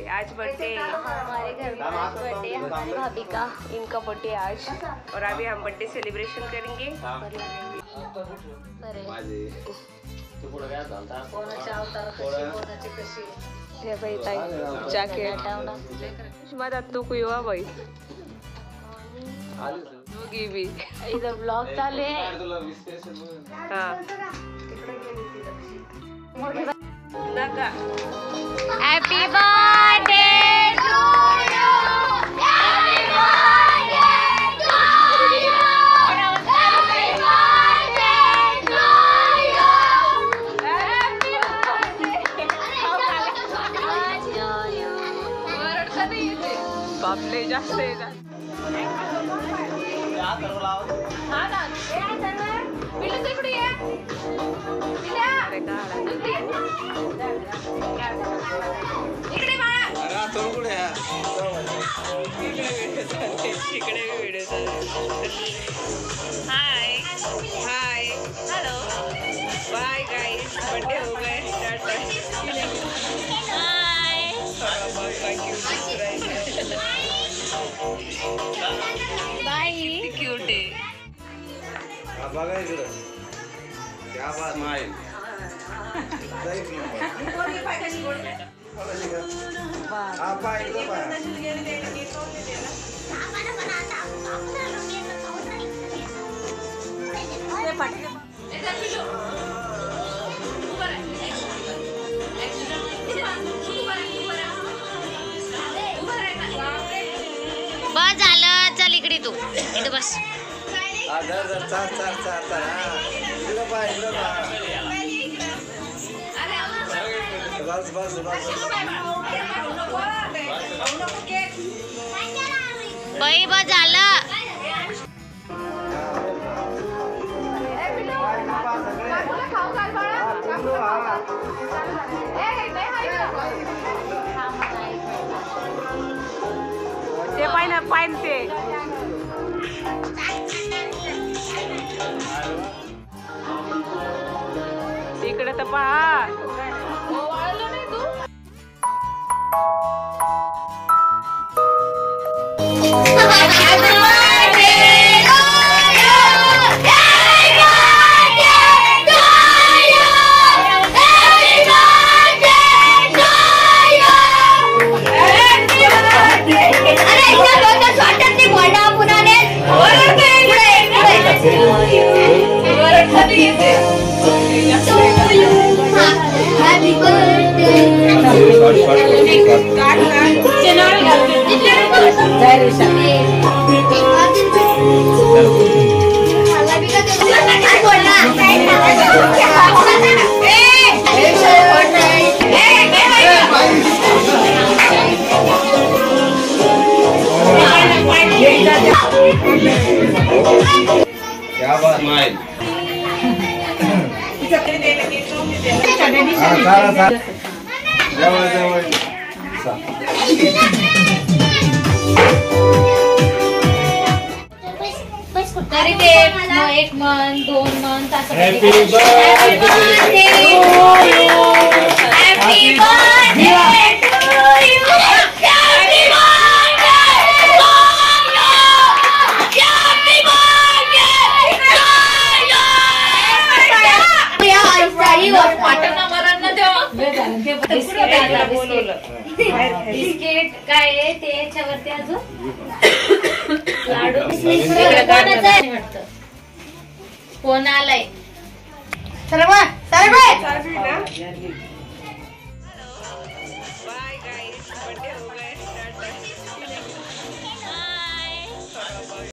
आज बर्थडे हमारे घर में आज बर्थडे है हमारी भाभी का। इनका बर्थडे आज और अभी हम बर्थडे सेलिब्रेशन करेंगे। हे बाई ताई जॅकेट माझा तू कुयवा बाई दोघी बी इधर ब्लॉग चालू आहे। नका happy birthday to you, happy birthday to you, happy birthday to you, happy birthday. बापले जास्त आहे ना hi hi hello bye guys birthday हो गए स्टार्ट हाय बाय क्यूट है बघा इकडं क्या बात स्माइल बस झालं, चल इकडे तू इथं बस। बाई बस झालं। ते पाहिजे पाहिजे ते इकडे तर पहा क्या बात स्माइल तरी ते 1 मन 2 मन तसं happy birthday happy birthday to you, happy biscuit काय आहे ते याच्यावरती अजून लाडू कोण आलाय सर्व सर्व